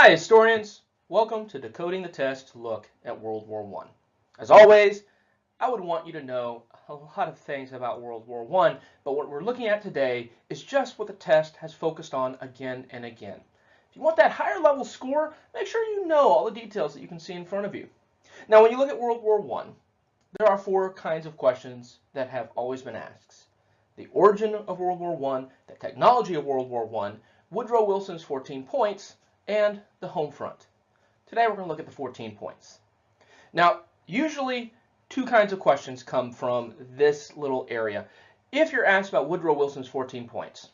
Hi, historians. Welcome to Decoding the Test to look at World War I. As always, I would want you to know a lot of things about World War I, but what we're looking at today is just what the test has focused on again and again. If you want that higher level score, make sure you know all the details that you can see in front of you. Now, when you look at World War I, there are four kinds of questions that have always been asked. The origin of World War I, the technology of World War I, Woodrow Wilson's 14 points, and the home front. Today we're going to look at the 14 points. Now, usually two kinds of questions come from this little area. If you're asked about Woodrow Wilson's 14 points,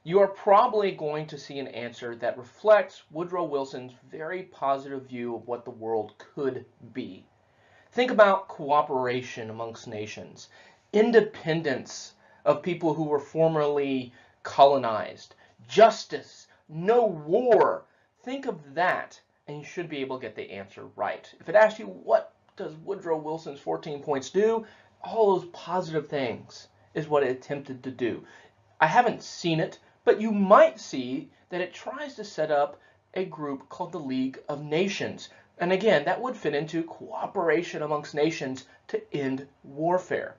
you are probably going to see an answer that reflects Woodrow Wilson's very positive view of what the world could be. Think about cooperation amongst nations, independence of people who were formerly colonized, justice, no war. Think of that, and you should be able to get the answer right. If it asks you, what does Woodrow Wilson's 14 points do? All those positive things is what it attempted to do. I haven't seen it, but you might see that it tries to set up a group called the League of Nations. And again, that would fit into cooperation amongst nations to end warfare.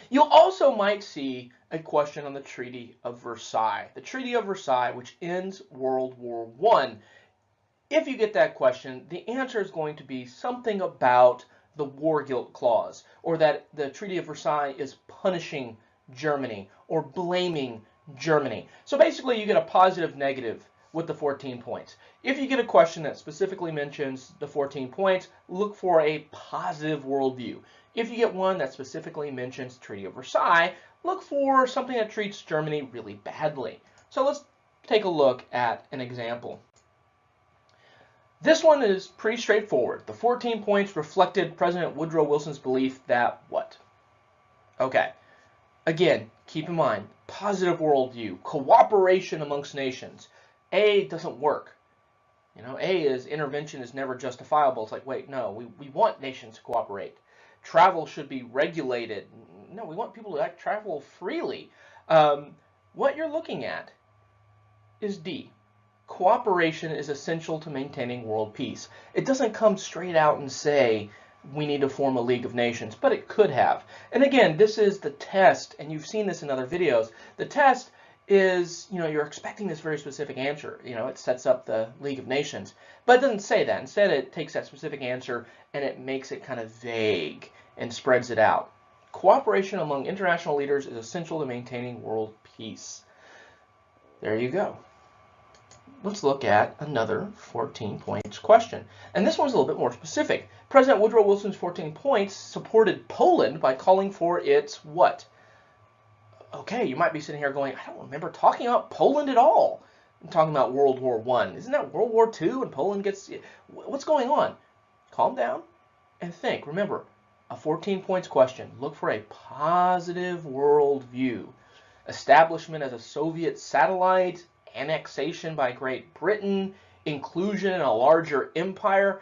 You also might see a question on the Treaty of Versailles. The Treaty of Versailles, which ends World War I. If you get that question, the answer is going to be something about the war guilt clause, or that the Treaty of Versailles is punishing Germany or blaming Germany. So basically you get a positive negative with the 14 points. If you get a question that specifically mentions the 14 points, look for a positive worldview. If you get one that specifically mentions the Treaty of Versailles, look for something that treats Germany really badly. So let's take a look at an example. This one is pretty straightforward. The 14 points reflected President Woodrow Wilson's belief that what? Okay. Again, keep in mind, positive worldview, cooperation amongst nations. A doesn't work. You know, A is intervention is never justifiable. It's like, wait, no, we want nations to cooperate. Travel should be regulated. No, we want people to travel freely. What you're looking at is D. Cooperation is essential to maintaining world peace. It doesn't come straight out and say we need to form a League of Nations, but it could have. And again, this is the test, and you've seen this in other videos. The test is, you're expecting this very specific answer. It sets up the League of Nations, but it doesn't say that. Instead, it takes that specific answer and it makes it kind of vague and spreads it out. Cooperation among international leaders is essential to maintaining world peace. There you go. Let's look at another 14 points question. And this one's a little bit more specific. President Woodrow Wilson's 14 points supported Poland by calling for its what? Okay, you might be sitting here going, I don't remember talking about Poland at all. I'm talking about World War I. Isn't that World War II and Poland gets... What's going on? Calm down and think. Remember, a 14 points question. Look for a positive worldview. Establishment as a Soviet satellite, annexation by Great Britain, inclusion in a larger empire.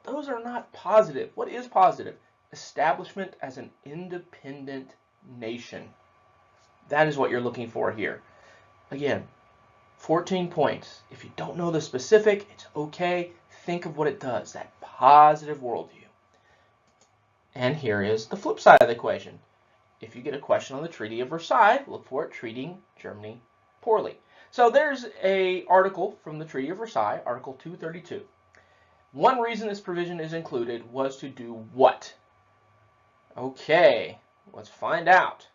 Those are not positive. What is positive? Establishment as an independent nation. That is what you're looking for here. Again, 14 points. If you don't know the specific, it's okay. Think of what it does, that positive worldview. And here is the flip side of the equation. If you get a question on the Treaty of Versailles, look for it treating Germany poorly. So there's an article from the Treaty of Versailles, Article 232. One reason this provision is included was to do what? Okay, let's find out.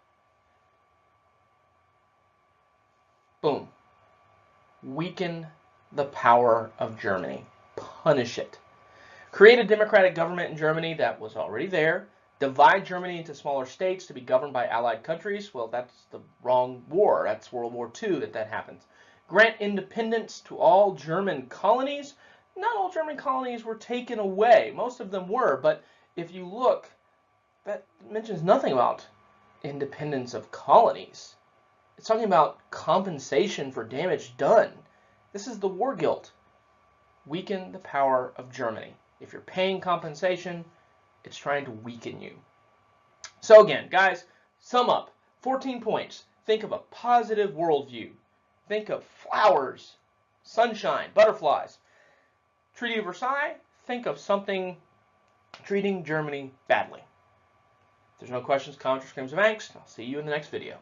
Boom. Weaken the power of Germany. Punish it. Create a democratic government in Germany that was already there. Divide Germany into smaller states to be governed by allied countries. Well, that's the wrong war. That's World War II that happens. Grant independence to all German colonies. Not all German colonies were taken away. Most of them were, but if you look, that mentions nothing about independence of colonies. It's talking about compensation for damage done. This is the war guilt. Weaken the power of Germany. If you're paying compensation, it's trying to weaken you. So again, guys, sum up. 14 points. Think of a positive worldview. Think of flowers sunshine, butterflies. Treaty of Versailles, think of something treating Germany badly. If there's no questions, comments, or screams of angst, I'll see you in the next video.